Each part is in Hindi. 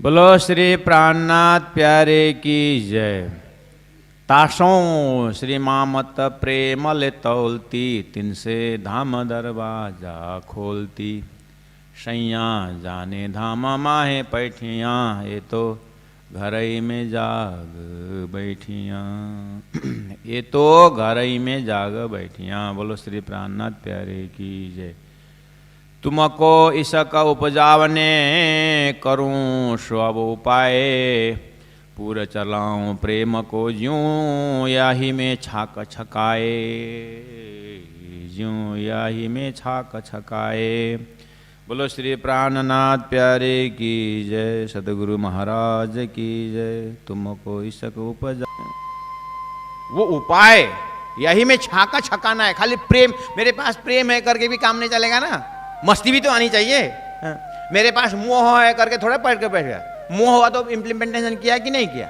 बोलो श्री प्राणनाथ प्यारे की जय। तासों श्री मामत प्रेमल तौलती, तिनसे धाम दरवाजा खोलती। सैया जाने धाम माहे पैठियाँ, ये तो घर ही में जाग बैठियाँ। ये तो घर ही में जाग बैठियाँ। बोलो श्री प्राणनाथ प्यारे की जय। तुमको इसका उपजावने करूं सब उपाय, पूर चलाऊं प्रेम को ज्यूं याही में छाक छकाए, ज्यूं याही में छाक छकाए। बोलो श्री प्राणनाथ प्यारे की जय। सदगुरु महाराज की जय। तुमको इसका उपजा, वो उपाय यही में छाका छकाना है। खाली प्रेम, मेरे पास प्रेम है करके भी काम नहीं चलेगा ना, मस्ती भी तो आनी चाहिए। मेरे पास मोह है करके थोड़ा पढ़ के बैठ गया। मोह हुआ तो इम्प्लीमेंटेशन किया कि नहीं किया?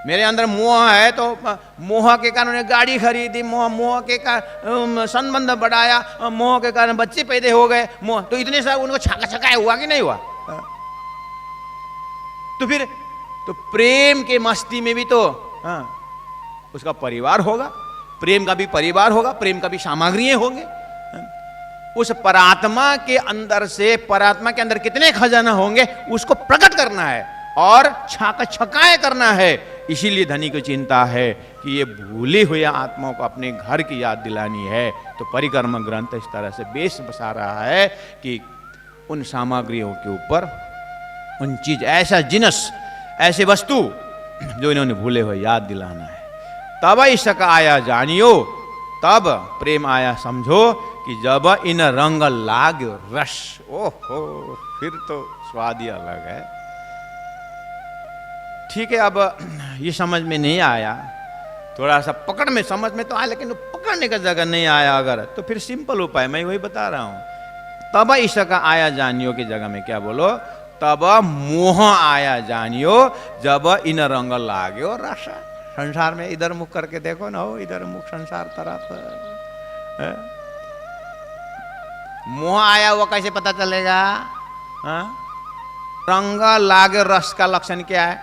मेरे अंदर मोह है तो मोह के कारण गाड़ी खरीदी, मोह के कारण संबंध बढ़ाया, मोह के कारण बच्चे पैदा हो गए, मोह तो इतने सारे उनको छाका छकाया हुआ कि नहीं हुआ? तो फिर तो प्रेम के मस्ती में भी तो उसका परिवार होगा, प्रेम का भी परिवार होगा, प्रेम का भी सामग्री होंगे। उस परात्मा के अंदर से, परात्मा के अंदर कितने खजाना होंगे उसको प्रकट करना है और छाका छकाए करना है। इसीलिए धनी को चिंता है कि ये भूली हुई आत्माओं को अपने घर की याद दिलानी है। तो परिक्रम ग्रंथ इस तरह से बेस बसा रहा है कि उन सामग्रियों के ऊपर, उन चीज, ऐसा जिनस, ऐसे वस्तु जो इन्होंने भूले हुए याद दिलाना है। तब इसका आया जानियो, तब प्रेम आया समझो, कि जब इन रंग लाग्यो रस, ओहो फिर तो स्वाद ही अलग है। ठीक है, अब ये समझ में नहीं आया, थोड़ा सा पकड़ में, समझ में तो आया लेकिन पकड़ने का जगह नहीं आया अगर, तो फिर सिंपल उपाय मैं वही बता रहा हूं। तब इसका आया जानियो की जगह में क्या बोलो? तब मोह आया जानियो, जब इन रंग लाग्यो रस। संसार में इधर मुख करके देखो ना, हो इधर मुख संसार तरफ। मोह आया हुआ कैसे पता चलेगा? रंग लागे रस का लक्षण क्या है?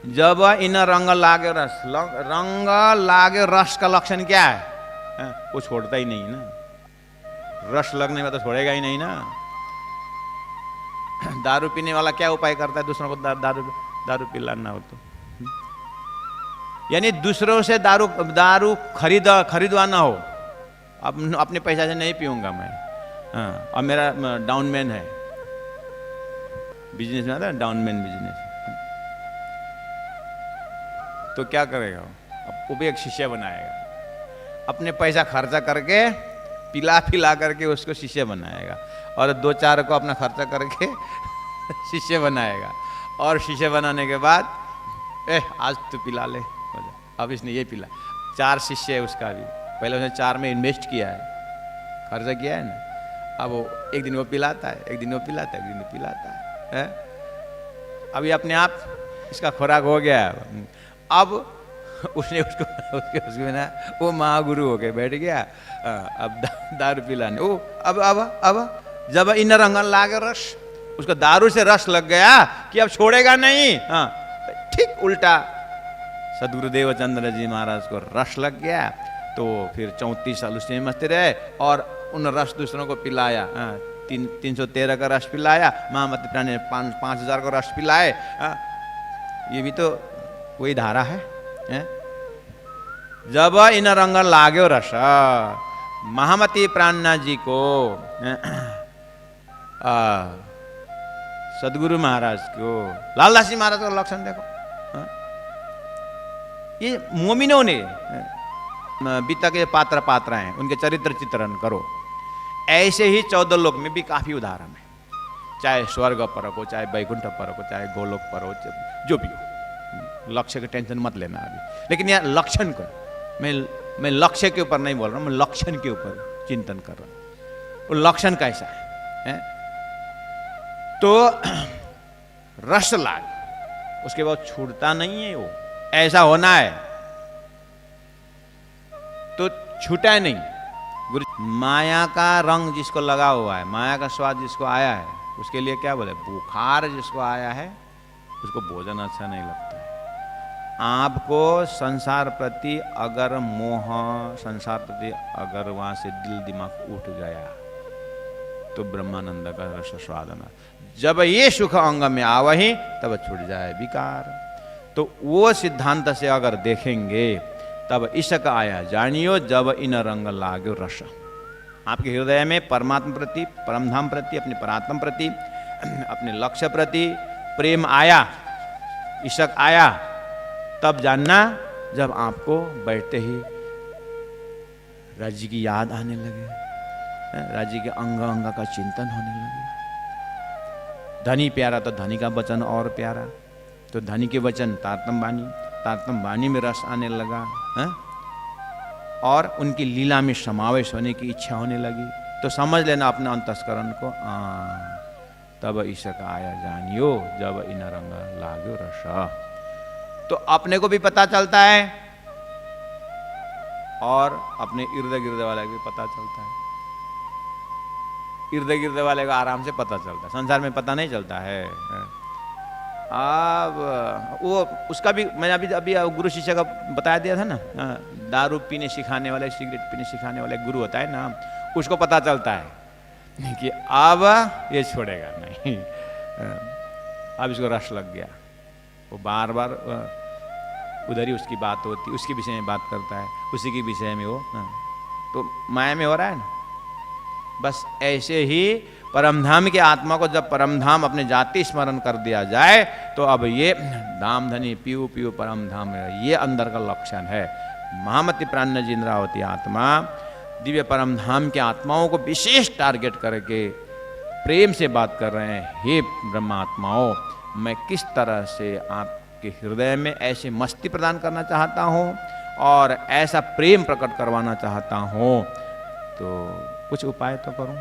जब इन रंग लागे रस, रंग लागे रस का लक्षण क्या है? वो छोड़ता ही नहीं ना, रस लगने में तो छोड़ेगा ही नहीं ना। दारू पीने वाला क्या उपाय करता है? दूसरों को दारू पिलाना हो तो, यानी दूसरों से दारू खरीदवाना हो। अब अपने पैसा से नहीं पीऊंगा मैं। अब मेरा डाउनमैन है, बिजनेस में आता है डाउनमैन बिजनेस, तो क्या करेगा? अब वो भी एक शिष्य बनाएगा, अपने पैसा खर्चा करके पिला करके उसको शिष्य बनाएगा, और दो चार को अपना खर्चा करके शिष्य बनाएगा, और शिष्य बनाने के बाद आज तो पिला ले, अब इसने ये पिला। चार शिष्य है उसका भी, पहले उसने चार में इन्वेस्ट किया है, खर्चा किया है ना। अब वो एक दिन वो पिलाता है, एक दिन वो पिलाता है, एक दिन वो पिलाता है। अभी अपने आप इसका खुराक हो गया है। अब उसने उसको ना वो महागुरु हो के बैठ गया। अब दारू पिलाने वो अब जब इन रंगन लागे रस, उसको दारू से रस लग गया कि अब छोड़ेगा नहीं। ठीक उल्टा सदगुरुदेव चंद्र जी महाराज को रस लग गया, तो फिर 34 साल उसमें मस्ती रहे और उन रस दूसरों को पिलाया। 313 का रस पिलाया, महामती प्राणी ने 5000 को रस पिलाए। ये भी तो वही धारा है। जब इन रंग लाग्यो रस, महामती प्राणनाथ जी को सदगुरु महाराज को, लालदास जी महाराज का लक्षण देखो। ये मोमिनों ने बीता के पात्र हैं, उनके चरित्र चित्रण करो। ऐसे ही 14 लोक में भी काफी उदाहरण है, चाहे स्वर्ग पर हो, चाहे वैकुंठ पर हो, चाहे गोलोक पर हो, जो भी हो। लक्ष्य की टेंशन मत लेना अभी, लेकिन यह लक्षण को, मैं लक्ष्य के ऊपर नहीं बोल रहा हूं, मैं लक्षण के ऊपर चिंतन कर रहा हूं। वो लक्षण कैसा है? तो रस लाग, उसके बाद छूटता नहीं है, वो ऐसा होना है तो छूटा नहीं। गुरु माया का रंग जिसको लगा हुआ है, माया का स्वाद जिसको आया है, उसके लिए क्या बोले, बुखार जिसको आया है उसको भोजन अच्छा नहीं लगता है। आपको संसार प्रति अगर मोह, संसार प्रति अगर वहां से दिल दिमाग उठ गया तो ब्रह्मानंद का रस स्वादना, जब ये सुख अंग में आवही तब छूट जाए विकार। तो वो सिद्धांत से अगर देखेंगे तब इशक आया जानियो जब इन रंग लागो रस। आपके हृदय में परमात्मा प्रति, परमधाम प्रति, अपने परात्म प्रति, अपने लक्ष्य प्रति प्रेम आया, इशक आया, तब जानना जब आपको बैठते ही राज्य की याद आने लगे, राज्य के अंग अंग का चिंतन होने लगे। धनी प्यारा तो धनी का वचन और प्यारा, तो धनी के वचन तारतम वाणी, तारतम वाणी में रस आने लगा है? और उनकी लीला में समावेश होने की इच्छा होने लगी। तो समझ लेना अपने अंतस्करण को, तब ईशक आया जानियो जब इन रंग लागो रस। तो अपने को भी पता चलता है और अपने इर्द गिर्द वाले को भी पता चलता है। इर्द गिर्द वाले का आराम से पता चलता है, संसार में पता नहीं चलता है। अब वो उसका भी मैंने अभी गुरु शिष्य का बताया दिया था ना, दारू पीने सिखाने वाले, सिगरेट पीने सिखाने वाले गुरु होता है ना, उसको पता चलता है कि अब ये छोड़ेगा नहीं, अब इसको रस लग गया। वो बार बार उधर ही उसकी बात होती, उसके विषय में बात करता है, उसी के विषय में वो, तो माया में हो रहा है ना। बस ऐसे ही परमधाम के आत्मा को जब परमधाम अपने जाति स्मरण कर दिया जाए तो अब ये धाम धनी पीऊ पीऊ परमधाम, ये अंदर का लक्षण है। महामति प्राण जिंद्रावती आत्मा दिव्य परमधाम के आत्माओं को विशेष टारगेट करके प्रेम से बात कर रहे हैं। हे ब्रह्मात्माओं, मैं किस तरह से आपके हृदय में ऐसे मस्ती प्रदान करना चाहता हूँ और ऐसा प्रेम प्रकट करवाना चाहता हूँ, तो कुछ उपाय तो करूं।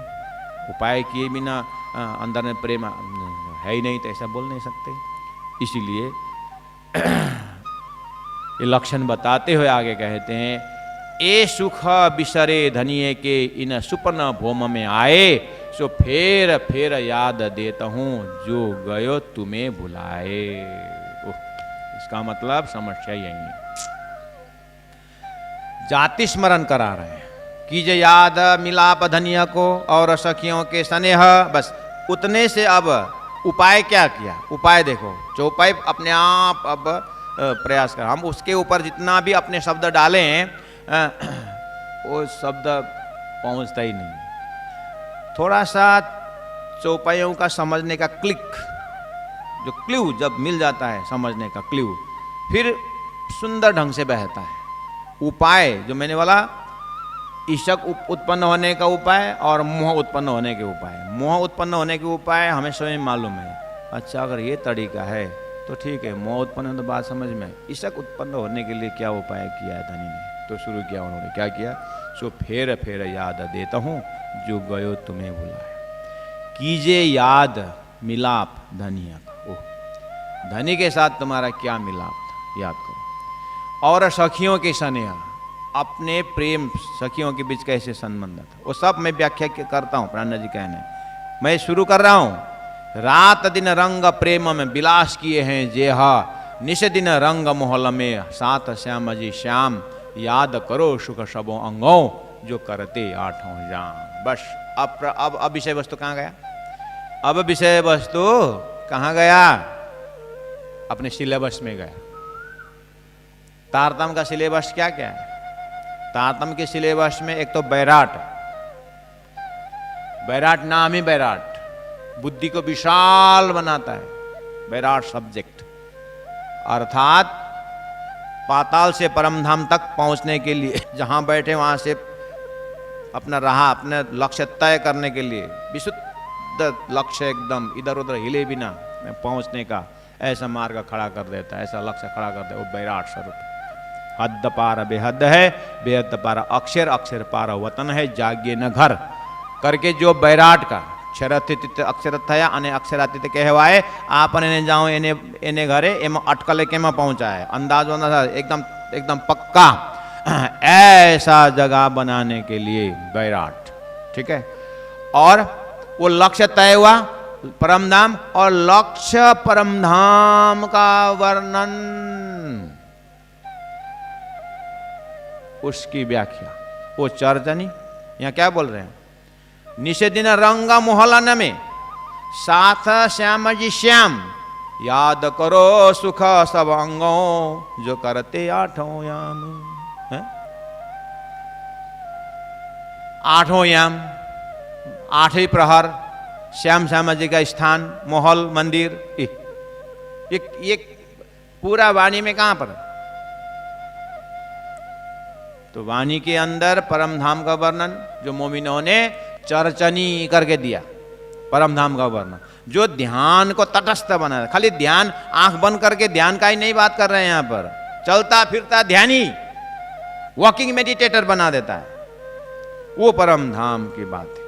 उपाय किए बिना अंदर में प्रेम है ही नहीं तो ऐसा बोल नहीं सकते। इसीलिए ये लक्षण बताते हुए आगे कहते हैं, ए सुख बिसरे धनिये के इन सुपन भोम में आए, सो फेर फेर याद देता हूं जो गयो तुम्हें बुलाए। इसका मतलब समस्या यही है, जाति स्मरण करा रहे हैं, कीजिए याद मिलाप धनिया को और सखियों के स्नेह। बस उतने से अब उपाय क्या किया, उपाय देखो, जो उपाय अपने आप अब प्रयास कर, हम उसके ऊपर जितना भी अपने शब्द डालें वो शब्द पहुंचता ही नहीं। थोड़ा सा चौपाइयों का समझने का क्लिक, जो क्ल्यू जब मिल जाता है समझने का क्ल्यू, फिर सुंदर ढंग से बहता है। उपाय जो मैंने बोला, इशक उत्पन्न होने का उपाय और मोह उत्पन्न होने के उपाय। मोह उत्पन्न होने के उपाय हमें स्वयं मालूम है, अच्छा अगर ये तरीका है तो ठीक है, मोह उत्पन्न तो बात समझ में। इशक उत्पन्न होने के लिए क्या उपाय किया है धनी ने, तो शुरू किया उन्होंने, क्या किया, सो फेर फेर याद देता हूँ जो गयो तुम्हें बुलाए। कीजिए याद मिलाप धनिया का, ओह धनी के साथ तुम्हारा क्या मिलाप था, याद करो। और सखियों के स्नेह, अपने प्रेम सखियों के बीच कैसे संबंध था, वो सब मैं व्याख्या करता हूँ। प्राण जी कहने, मैं शुरू कर रहा हूँ। रात दिन रंग प्रेम में विलास किए हैं जेहा, निश दिन रंग मोहल में साथ श्याम जी श्याम, याद करो सुख सबों अंगों जो करते आठों जाम। बस अब विषय वस्तु कहाँ गया, अब विषय वस्तु कहाँ गया, अपने सिलेबस में गया। तारतम का सिलेबस क्या क्या है, तारतम के सिलेबस में एक तो बैराट, बैराट नाम ही बैराट, बुद्धि को विशाल बनाता है। बैराट सब्जेक्ट अर्थात पाताल से परमधाम तक पहुंचने के लिए, जहां बैठे वहां से अपना राह, अपने लक्ष्य तय करने के लिए विशुद्ध लक्ष्य, एकदम इधर उधर हिले बिना पहुंचने का ऐसा मार्ग खड़ा कर देता है, ऐसा लक्ष्य खड़ा कर देता है, वो बैराट स्वरूप। हद पार बेहद है, बेहद पार अक्षर, अक्षर पार वतन है, जागे न घर करके जो बैराट का क्षरथित अक्षर थया अने अक्षरातीत कहवाए, आपने ने जाओ एने घरे एम अटकले के में पहुंचा है, अंदाज एकदम एकदम पक्का ऐसा जगह बनाने के लिए बैराट, ठीक है। और वो लक्ष्य तय हुआ, परम धाम और लक्ष्य परम धाम का वर्णन, उसकी व्याख्या वो चर्चनी। यहां क्या बोल रहे हैं? निषेधिन रंगा मोहलन में साथ श्याम जी श्याम, याद करो सुख सब अंगों जो करते आठों याम। है? आठों याम, आठवें प्रहर, श्याम श्यामा जी का स्थान, महल, मंदिर, ये पूरा वाणी में कहां पर? तो वाणी के अंदर परम धाम का वर्णन जो मोमिनों ने चर्चनी करके दिया, परम धाम का वर्णन जो ध्यान को तटस्थ बना। खाली ध्यान, आंख बंद करके ध्यान का ही नहीं बात कर रहे हैं यहां पर, चलता फिरता ध्यानी, वॉकिंग मेडिटेटर बना देता है, वो परम धाम की बात है।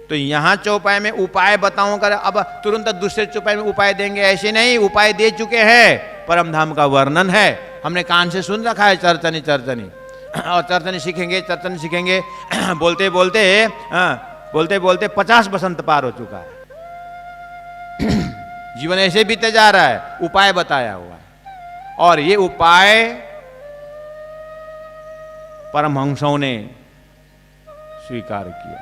तो यहां चौपाई में उपाय बताऊं कर, अब तुरंत दूसरे चौपाई में उपाय देंगे ऐसे नहीं, उपाय दे चुके हैं, परम धाम का वर्णन है, हमने कान से सुन रखा है चर्चनी चर्चनी, और चर्चनी सीखेंगे, चर्चनी सीखेंगे, बोलते बोलते बोलते बोलते 50 बसंत पार हो चुका है। जीवन ऐसे बीते जा रहा है, उपाय बताया हुआ है, और ये उपाय परमहंसों ने स्वीकार किया।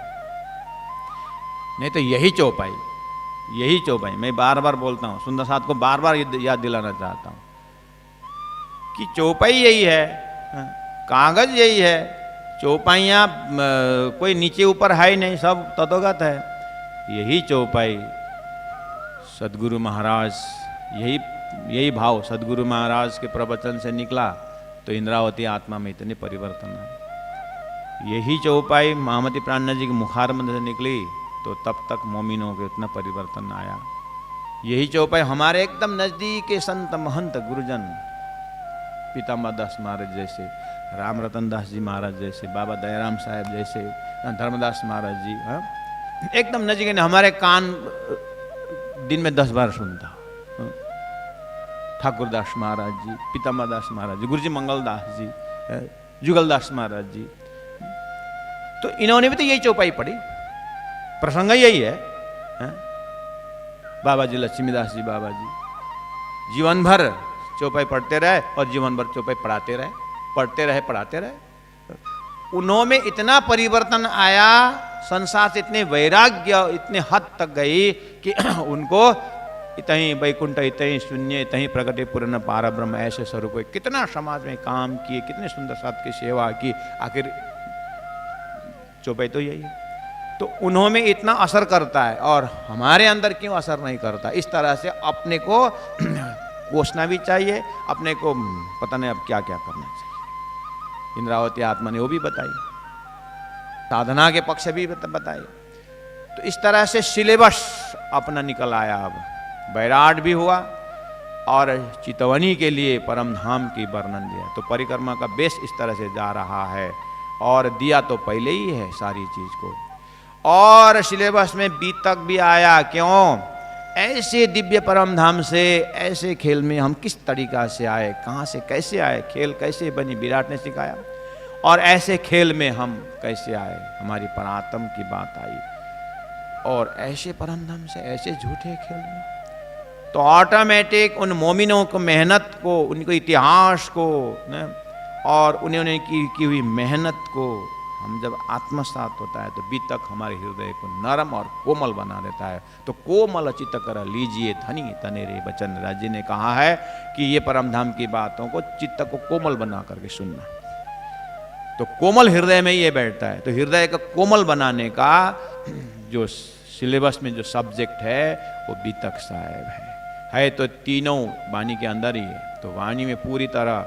नहीं तो यही चौपाई मैं बार बार बोलता हूं, सुंदर साथ को बार बार याद दिलाना चाहता हूं कि चौपाई यही है, कागज यही है, चौपाइयाँ कोई नीचे ऊपर है ही नहीं, सब तथोगत है। यही चौपाई सदगुरु महाराज, यही भाव सदगुरु महाराज के प्रवचन से निकला तो इंद्रावती आत्मा में इतने परिवर्तन आए। यही चौपाई महामती प्राणनाथ जी के मुखारबंद से निकली तो तब तक मोमिनों के उतना परिवर्तन आया। यही चौपाई हमारे एकदम नजदीक के संत महंत गुरुजन पीताम्बर दास महाराज जैसे, राम रतन दास जी महाराज जैसे, बाबा दयाराम साहब जैसे, धर्मदास महाराज जी, एकदम नजदीक ने, हमारे कान दिन में 10 बार सुनता। ठाकुरदास महाराज जी, पीताम्बर दास महाराज जी, गुरुजी मंगलदास जी, जुगलदास महाराज जी, तो इन्होंने भी तो यही चौपाई पढ़ी, प्रसंग यही है। बाबा जी लक्ष्मीदास जी बाबा जी जीवन भर चौपाई पढ़ते रहे और जीवन भर चौपाई पढ़ाते रहे, पढ़ते रहे पढ़ाते रहे। उन्होंने इतना परिवर्तन आया, संसार से इतने वैराग्य इतने हद तक गई कि उनको इतनी वैकुंठ, इतनी शून्य, इतनी प्रगति पूर्ण पार ब्रह्म ऐसे स्वरूप, कितना समाज में काम किए, कितने सुंदर साथ की सेवा की, आखिर चौपाई तो यही है। तो उन्होंने इतना असर करता है और हमारे अंदर क्यों असर नहीं करता? इस तरह से अपने को कोसना भी चाहिए, अपने को पता नहीं अब क्या क्या करना चाहिए। इंद्रावती आत्मा ने वो भी बताई, साधना के पक्ष भी बताए। तो इस तरह से सिलेबस अपना निकल आया। अब बैराट भी हुआ और चितवनी के लिए परम धाम की वर्णन दिया। तो परिक्रमा का बेस इस तरह से जा रहा है, और दिया तो पहले ही है सारी चीज को, और सिलेबस में बी तक भी आया। क्यों? ऐसे दिव्य परम धाम से, ऐसे खेल में हम किस तरीका से आए, कहाँ से कैसे आए, खेल कैसे बनी, विराट ने सिखाया, और ऐसे खेल में हम कैसे आए, हमारी परात्म की बात आई, और ऐसे परम धाम से ऐसे झूठे खेल में। तो ऑटोमेटिक उन मोमिनों को, मेहनत को, उनको इतिहास को न, और उन्होंने की हुई मेहनत को हम जब आत्मसात होता है तो बीतक हमारे हृदय को नरम और कोमल बना देता है। तो कोमल चित्त कर लीजिए धनी तनेरे वचन। राज जी ने कहा है कि ये परम धाम की बातों को चित्त को कोमल बना करके सुनना। तो कोमल हृदय में ये बैठता है। तो हृदय को कोमल बनाने का जो सिलेबस में जो सब्जेक्ट है वो बीतक साहेब है तो तीनों वाणी के अंदर ही है। तो वाणी में पूरी तरह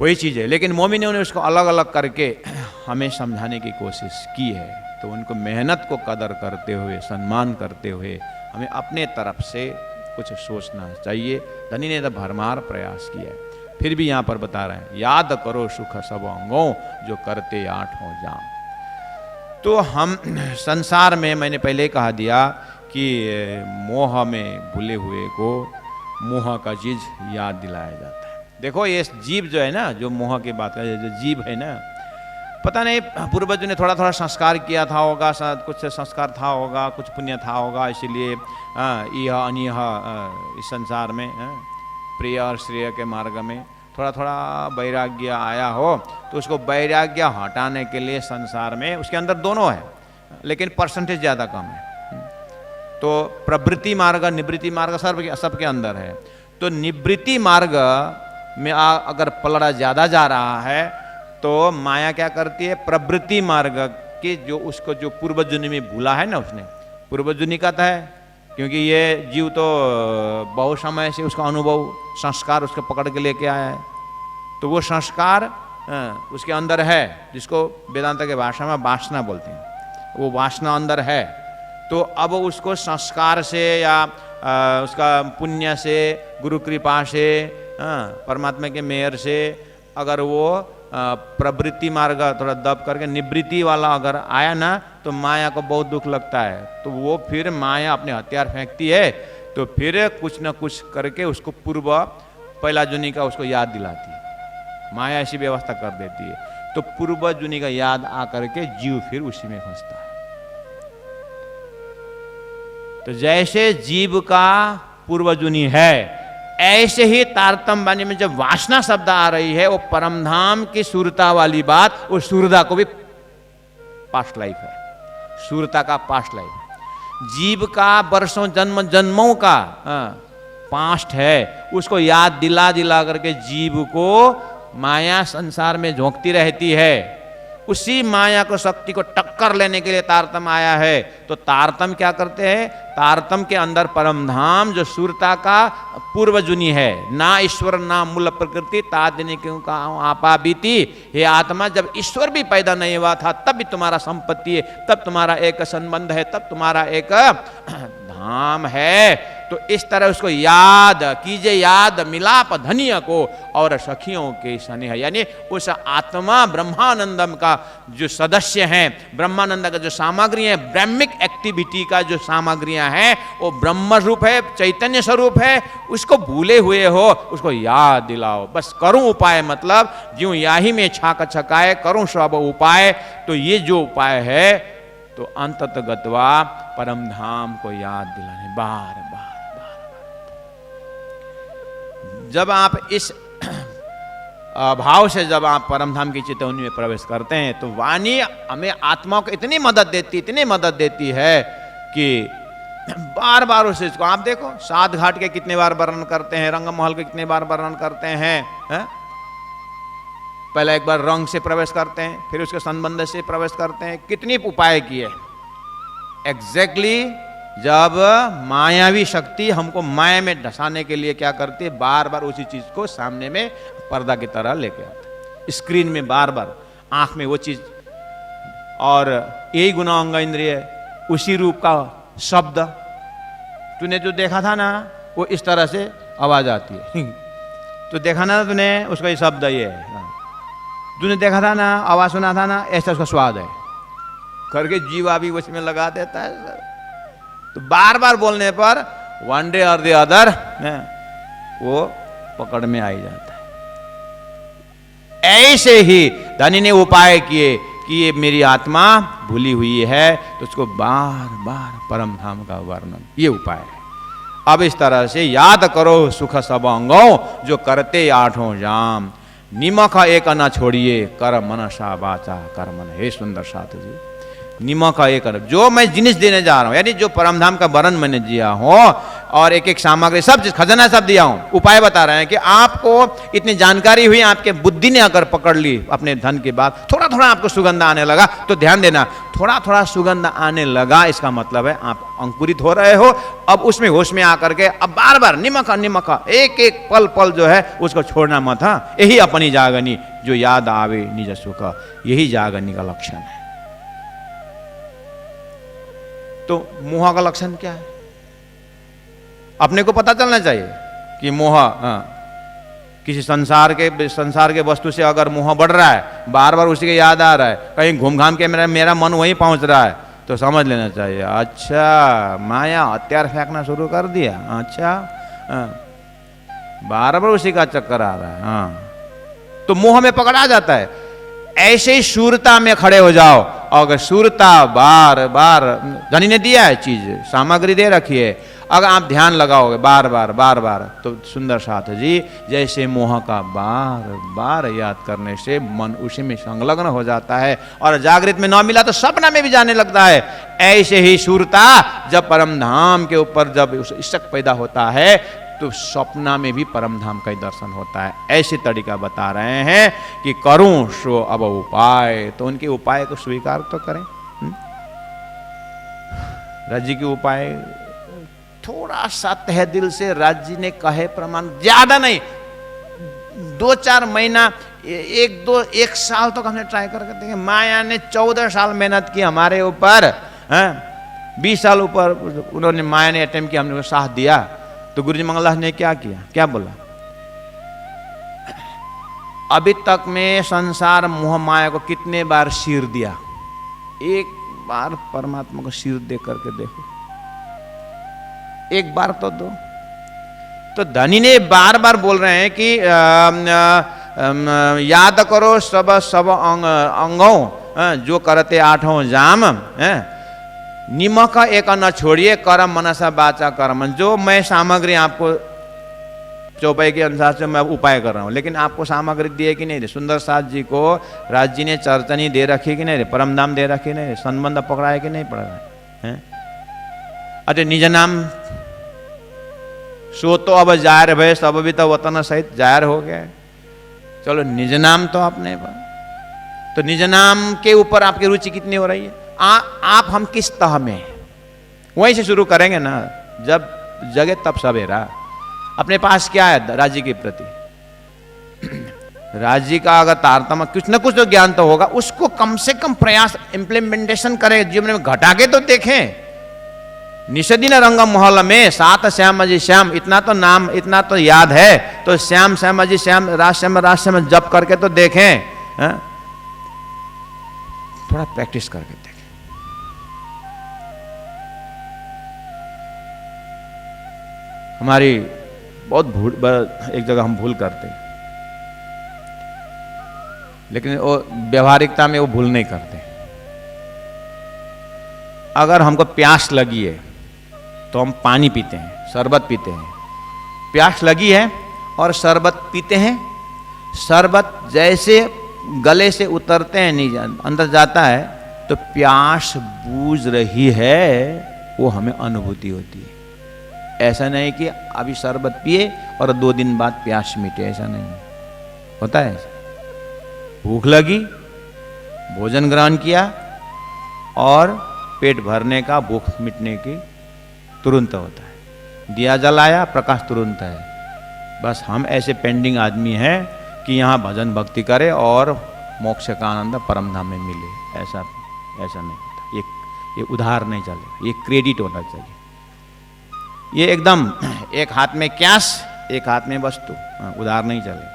वही चीज है, लेकिन मोमिनों ने उसको अलग अलग करके हमें समझाने की कोशिश की है। तो उनको मेहनत को कदर करते हुए, सम्मान करते हुए हमें अपने तरफ से कुछ सोचना चाहिए। धनी ने तो भरमार प्रयास किया है, फिर भी यहाँ पर बता रहे हैं, याद करो सुख सब अंगों जो करते आठों जाम। तो हम संसार में, मैंने पहले कहा दिया कि मोह में भूले हुए को मोह का चीज याद दिलाया जाता है। देखो ये जीव जो है ना, जो मोह की बात है, जो जीव है ना, पता नहीं पूर्वज ने थोड़ा थोड़ा संस्कार किया था होगा, कुछ संस्कार था होगा, कुछ पुण्य था होगा, इसीलिए यह अनिह इस संसार में प्रिय और श्रेय के मार्ग में थोड़ा थोड़ा वैराग्य आया हो, तो उसको वैराग्य हटाने के लिए संसार में उसके अंदर दोनों है, लेकिन परसेंटेज ज़्यादा कम है। तो प्रवृत्ति मार्ग निवृत्ति मार्ग सबके अंदर है। तो निवृत्ति मार्ग में अगर पलड़ा ज़्यादा जा रहा है तो माया क्या करती है, प्रवृत्ति मार्ग की जो उसको जो पूर्वजन्म में भूला है ना, उसने पूर्वजन्म कहता है, क्योंकि ये जीव तो बहुत समय से उसका अनुभव संस्कार उसके पकड़ के लेके आया है, तो वो संस्कार उसके अंदर है, जिसको वेदांत के भाषा में वासना बोलते हैं, वो वासना अंदर है। तो अब उसको संस्कार से या उसका पुण्य से, गुरु कृपा से, परमात्मा के मेहर से अगर वो प्रवृत्ति मार्ग थोड़ा दब करके निवृत्ति वाला अगर आया ना, तो माया को बहुत दुख लगता है, तो वो फिर माया अपने हथियार फेंकती है, तो फिर कुछ न कुछ करके उसको पूर्व पहला जुनी का उसको याद दिलाती है। माया ऐसी व्यवस्था कर देती है, तो पूर्व जुनी का याद आकर के जीव फिर उसी में फंसता है। तो जैसे जीव का पूर्वजुनी है, ऐसे ही तारतम्य वाणी में जब वासना शब्द आ रही है, वो परमधाम की सूरता वाली बात, वो सूरता को भी पास्ट लाइफ है, सूरता का पास्ट लाइफ। जीव का वर्षों जन्म जन्मों का पास्ट है, उसको याद दिला दिला करके जीव को माया संसार में झोंकती रहती है। उसी माया को शक्ति को टक्कर लेने के लिए तारतम आया है। तो तारतम क्या करते हैं, तारतम के अंदर परमधाम जो सूरता का पूर्वजुनी है, ना ईश्वर ना मूल प्रकृति तादिनी क्यों का आपा बीती। हे आत्मा, जब ईश्वर भी पैदा नहीं हुआ था तब भी तुम्हारा संपत्ति है, तब तुम्हारा एक संबंध है, तब तुम्हारा एक धाम है। तो इस तरह उसको याद कीजिए, याद मिलाप धनिय को और सखियों के स्नेह, यानी उस आत्मा ब्रह्मानंदम का जो सदस्य हैं, ब्रह्मानंद का जो सामग्री है, ब्रह्मिक एक्टिविटी का जो सामग्रियां हैं, वो ब्रह्म रूप है, चैतन्य स्वरूप है। उसको भूले हुए हो, उसको याद दिलाओ। बस करूं उपाय, मतलब ज्यों याही में छाक छकाए करूं सब उपाय। तो ये जो उपाय है, तो अंतत गत्वा परमधाम को याद दिलाने बार बार। जब आप इस भाव से जब आप परमधाम की चेतवनी में प्रवेश करते हैं, तो वाणी हमें आत्मा को इतनी मदद देती है कि बार बार उस चीज को आप देखो, सात घाट के कितने बार वर्णन करते हैं, रंग महल के कितने बार वर्णन करते हैं, पहले एक बार रंग से प्रवेश करते हैं, फिर उसके संबंध से प्रवेश करते हैं, कितनी उपाय किए। एग्जैक्टली जब मायावी शक्ति हमको माया में ढसाने के लिए क्या करती है, बार बार उसी चीज को सामने में पर्दा की तरह लेके आते, स्क्रीन में बार बार आंख में वो चीज, और यही गुना अंग इंद्रिय, उसी रूप का शब्द। तूने जो देखा था ना, वो इस तरह से आवाज आती है। तो देखा ना तूने, उसका ये शब्द ये है। तूने देखा था ना, आवाज सुना था ना, ऐसा उसका स्वाद है करके जीवा भी उसमें लगा देता है। तो बार बार बोलने पर वन डे और द अदर वो पकड़ में आ ही जाता है। ऐसे ही धनी ने उपाय किए कि ये मेरी आत्मा भूली हुई है, तो उसको बार बार परम धाम का वर्णन, ये उपाय है। अब इस तरह से याद करो सुख सब अंगों, जो करते आठों जाम, निमक एक न छोड़िए, कर मनसा वाचा कर मन। हे सुंदर साधु जी, निमक एक, जो मैं जिनिस देने जा रहा हूं, यानी जो परमधाम का वरण मैंने दिया हूं, और एक एक सामग्री सब चीज खजाना सब दिया हूं, उपाय बता रहे हैं कि आपको इतनी जानकारी हुई, आपके बुद्धि ने अगर पकड़ ली अपने धन की बात, थोड़ा थोड़ा आपको सुगंध आने लगा, तो ध्यान देना, थोड़ा थोड़ा सुगंध आने लगा, इसका मतलब है आप अंकुरित हो रहे हो। अब उसमें होश में आकर के अब बार बार निमक निमक, एक एक पल पल जो है उसको छोड़ना मत। यही अपनी जागनी, जो याद आवे निज सुख, यही जागनी का लक्षण है। तो मोह का लक्षण क्या है, अपने को पता चलना चाहिए कि मोह किसी संसार के वस्तु से अगर मोह बढ़ रहा है, बार बार उसी के याद आ रहा है, कहीं घूम घाम के मेरा मन वहीं पहुंच रहा है, तो समझ लेना चाहिए अच्छा माया हथियार फेंकना शुरू कर दिया। अच्छा बार बार उसी का चक्कर आ रहा है। तो मोह में पकड़ा जाता है। ऐसे ही शूरता में खड़े हो जाओ। और अगर शूरता बार बार, धनी ने दिया है चीज, सामग्री दे रखी है, अगर आप ध्यान लगाओगे बार बार तो सुंदर साथ जी, जैसे मोह का बार बार याद करने से मन उसी में संलग्न हो जाता है और जागृत में न मिला तो सपना में भी जाने लगता है। ऐसे ही शूरता जब परम धाम के ऊपर जब इशक पैदा होता है तो सपना में भी परम धाम का ही दर्शन होता है। ऐसे तरीका बता रहे हैं कि करूं सो अब उपाय, तो उनके उपाय को स्वीकार तो करें। राज जी के उपाय थोड़ा सा तहे दिल से राज जी ने कहे प्रमाण, ज्यादा नहीं, 2-4 महीना, एक साल तक हमने ट्राई करके देखे। माया ने 14 साल मेहनत की हमारे ऊपर, 20 साल ऊपर उन्होंने, माया ने अटेम्प्ट किया, हमने साथ दिया। तो गुरुजी मंगलदास ने क्या किया, क्या बोला, अभी तक में संसार मोह माया को कितने बार सिर दिया, एक बार परमात्मा को सिर दे करके देखो, एक बार तो दो। तो धनी ने बार बार बोल रहे हैं कि याद करो सब अंगों जो करते 8 जाम, निमक एक न छोड़िए, कर्म मनसा बाचा कर्म। जो मैं सामग्री आपको चौपाई के अनुसार से मैं उपाय कर रहा हूँ, लेकिन आपको सामग्री दिए कि नहीं, सुंदर साथ जी को राज जी ने चर्चनी दे रखी कि नहीं, परमधाम दे रखी नहीं, संबंध पकड़ा है कि नहीं पड़ा है। अरे निज नाम सो तो अब जाहिर भय, सब भी तो वतन सहित जाहिर हो गया। चलो निज नाम तो आपने, तो निज नाम के ऊपर आपकी रुचि कितनी हो रही है, आप हम किस तह में, वहीं से शुरू करेंगे ना। जब जगे तब सवेरा। अपने पास क्या है राज्य के प्रति, राज्य का अगर तारतम्य कुछ न कुछ तो ज्ञान तो होगा, उसको कम से कम प्रयास इम्प्लीमेंटेशन करें, जीवन में घटा के तो देखें। निषदिन रंग मोहल्ला में 7 श्याम अजी श्याम, इतना तो नाम, इतना तो याद है, तो श्याम श्याम अजी श्याम, राज श्याम जप करके तो देखें, थोड़ा प्रैक्टिस करके देखें। हमारी बहुत एक जगह हम भूल करते, लेकिन वो व्यवहारिकता में वो भूल नहीं करते। अगर हमको प्यास लगी है तो हम पानी पीते हैं, शरबत पीते हैं। प्यास लगी है और शरबत पीते हैं, शरबत जैसे गले से उतरते हैं, नहीं अंदर जाता है, तो प्यास बूझ रही है, वो हमें अनुभूति होती है। ऐसा नहीं कि अभी शरबत पिए और 2 दिन बाद प्यास मिटे, ऐसा नहीं होता है। भूख लगी, भोजन ग्रहण किया और पेट भरने का, भूख मिटने की तुरंत होता है। दिया जलाया, प्रकाश तुरंत है। बस हम ऐसे पेंडिंग आदमी हैं कि यहाँ भजन भक्ति करे और मोक्ष का आनंद परम धाम में मिले, ऐसा नहीं होता। ये उधार नहीं चले, ये क्रेडिट होना चाहिए। ये एकदम एक हाथ में कैश, एक हाथ में वस्तु, उधार नहीं चले।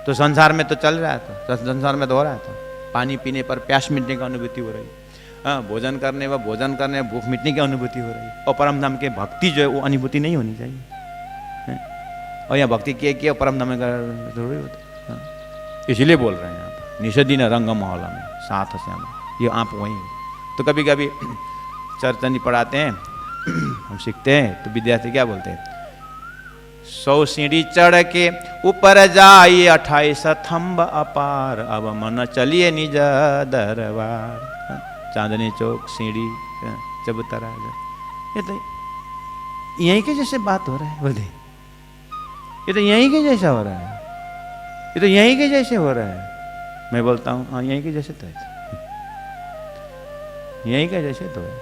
तो संसार में तो चल रहा था, संसार में तो हो रहा था, पानी पीने पर प्यास मिटने की अनुभूति हो रही, भोजन करने व भोजन करने भूख मिटने की अनुभूति हो रही, और परम धाम के भक्ति जो है वो अनुभूति नहीं होनी चाहिए। और यहाँ भक्ति किए परम धाम का जरूरी होता, इसलिए बोल रहे हैं आप निषदिन रंग मोहल्ला में 7 श्याम, ये आप वहीं। तो कभी कभी चर्चनी पढ़ाते हैं, हम सीखते हैं, तो विद्यार्थी क्या बोलते हैं, 100 सीढ़ी चढ़ के ऊपर जाइए, 28 थंब अपार, अब मन चलिए निज दरबार। चांदनी चौक सीढ़ी चबूतरा, ये तो यहीं के जैसे बात हो रहा है, बोले ये तो यहीं के जैसा हो रहा है, ये तो यहीं के जैसे हो रहा है। मैं बोलता हूँ हाँ यहीं के जैसे तो है, यहीं के जैसे तो है।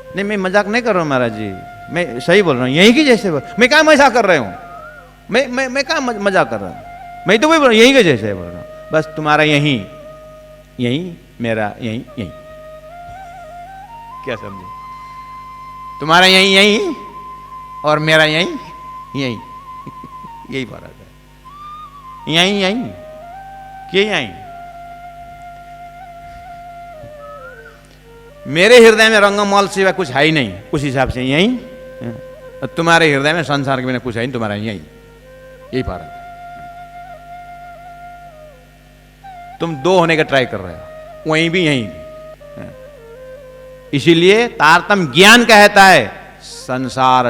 नहीं मैं मजाक नहीं कर रहा हूँ महाराज जी, मैं सही बोल रहा हूँ, यहीं की जैसे मैं क्या मजाक कर रहा हूँ, मैं क्या मजाक कर रहा हूँ, मैं तो वही बोल रहा हूँ यहीं के जैसे बोल रहा हूँ। बस तुम्हारा यहीं यहीं, मेरा यहीं यहीं, क्या समझे, तुम्हारा यहीं यहीं और मेरा यहीं यहीं, यही फर्क है। यहीं यहीं कि यहीं, मेरे हृदय में रंगमहल सिवा कुछ है ही नहीं, उस हिसाब से यहीं, तुम्हारे हृदय में संसार के बिना कुछ है नहीं, तुम्हारा यहीं, यही फर्क है। तुम दो होने का ट्राई कर रहे हो, वहीं भी यहीं भी। इसीलिए तारतम्य ज्ञान कहता है संसार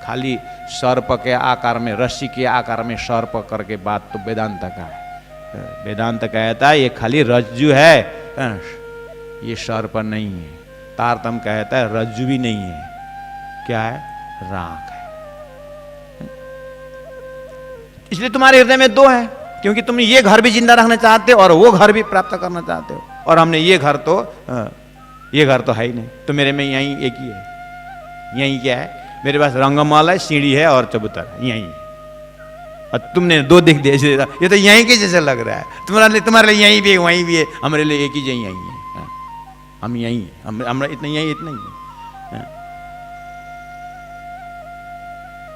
खाली सर्प के आकार में, रस्सी के आकार में सर्प करके बात तो वेदांत का है। वेदांत कहता है ये खाली रज्जु है, ये सर्प नहीं है। तारतम्य कहता है रज्जु भी नहीं है, क्या है? राख है। इसलिए तुम्हारे हृदय में दो है, क्योंकि तुम ये घर भी जिंदा रखना चाहते हो और वो घर भी प्राप्त करना चाहते हो। और हमने ये घर तो है ही नहीं, तो मेरे में यहीं एक ही है। यहीं क्या है? मेरे पास रंगमाला है, सीढ़ी है और चबूतर है, यहीं है। और तुमने दो दिख दिए, ये तो यहीं के जैसे लग रहा है। तुम्हारे लिए यहीं भी है, वहीं भी है, हमारे लिए एक ही यहीं यहीं है। हम यहीं हैं, हम इतना यहीं इतना ही है।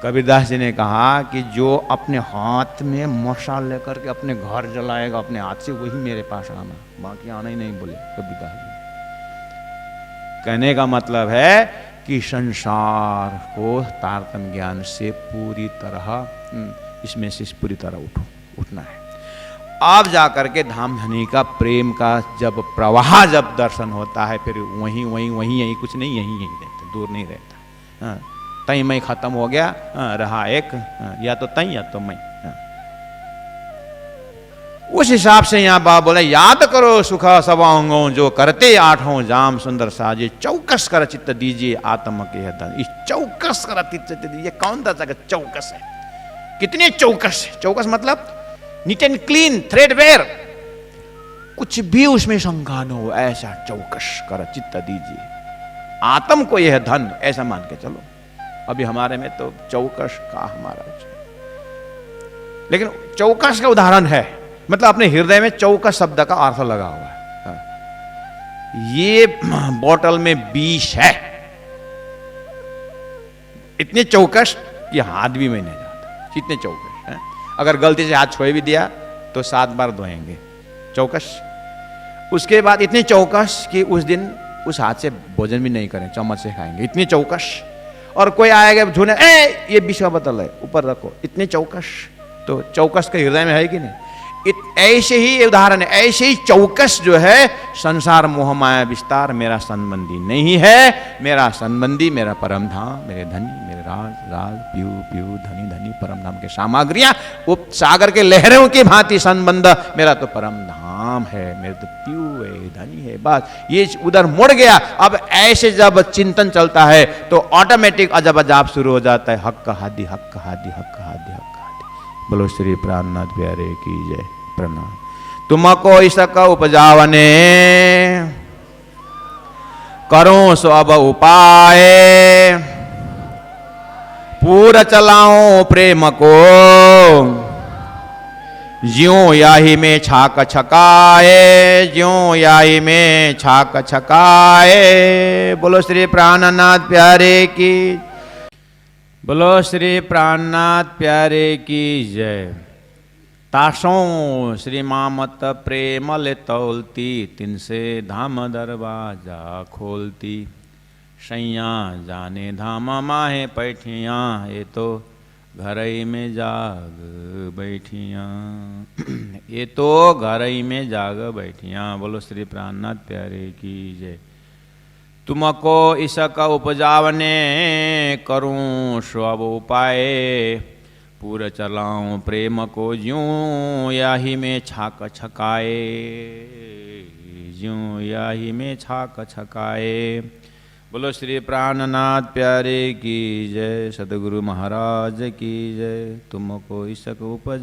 कबीरदास जी ने कहा कि जो अपने हाथ में मशाल लेकर के अपने घर जलाएगा अपने हाथ से, वही मेरे पास आना, बाकी आना ही नहीं, बोले कबीरदास जी। कहने का मतलब है कि संसार को तारतम्य ज्ञान से पूरी तरह, इसमें से पूरी तरह उठना है। अब जाकर के धाम धनी का प्रेम का जब प्रवाह, जब दर्शन होता है, फिर वहीं यहीं कुछ नहीं, यहीं रहता, दूर नहीं रहता। तई मैं खत्म हो गया, रहा एक, या तो तई या तो मैं। उस हिसाब से यहाँ बाबा बोला, याद करो सुख सवांगों जो करते आठों जाम सुंदर साजे, चौकस कर चित्त दीजिए आत्म के हृदय। इस चौकस कर चित्त दीजिए, कौन सा जगह चौकस है? कितने चौकस है? चौकस मतलब नीट एंड क्लीन, थ्रेडवेयर, कुछ भी उसमें शंका न हो, ऐसा चौकस कर चित्त दीजिए। आत्म को यह धन, ऐसा मान के चलो। अभी हमारे में तो चौकस का हमारा, लेकिन चौकस का उदाहरण है, मतलब अपने हृदय में चौकस शब्द का अर्थ लगा हुआ है। ये बोतल में विष है, इतने चौकस कि हाथ भी में नहीं जाता, इतने चौकस है। अगर गलती से हाथ छोड़ भी दिया तो 7 बार धोएंगे, चौकस। उसके बाद इतने चौकस कि उस दिन उस हाथ से भोजन भी नहीं करें, चम्मच से खाएंगे, इतने चौकस। और कोई आएगा झूने, ये विष का बोतल है, ऊपर रखो, इतने चौकस। तो चौकस के हृदय में है कि नहीं? ऐसे ही उदाहरण है, ऐसे ही चौकस जो है संसार मोह माया विस्तार मेरा संबंधी नहीं है। मेरा संबंधी मेरा परम धाम, मेरे धनी, मेरे राज राज, प्यू प्यू, धनी धनी, परम धाम के सामग्रियां, वो सागर के लहरों की भांति संबंध मेरा तो परम धाम है, मेरे तो प्यू है, धनी है। बस ये उधर मुड़ गया। अब ऐसे जब चिंतन चलता है तो ऑटोमेटिक अजब अजाब शुरू हो जाता है। हक हादी हक हादी हक हादी हक हादी। बोलो श्री प्राणनाथ प्यारे की जय। प्रणाम। तुमको इसका उपजावने करो सो अब उपाय, पूरा चलाओ प्रेम को ज्यों याही में छाक छकाए, ज्यों याही में छाक छकाए। बोलो श्री प्राणनाथ प्यारे की, बोलो श्री प्राणनाथ प्यारे की जय। तासों श्री मामत प्रेमल तौलती, तिनसे धाम दरवाजा खोलती। सैया जाने धाम माहे पैठियाँ, ये तो घर ही में जाग बैठियाँ, ये तो घर ही में जाग बैठियाँ। बोलो श्री प्राणनाथ प्यारे की जय। तुमको इसका उपजावने करूं सब उपाय, पूरा चलाऊं प्रेम को ज्यों याही में छाक छकाए, ज्यों याही में छाक छकाए। बोलो श्री प्राणनाथ प्यारे की जय। सदगुरु महाराज की जय। तुमको इसका उपजा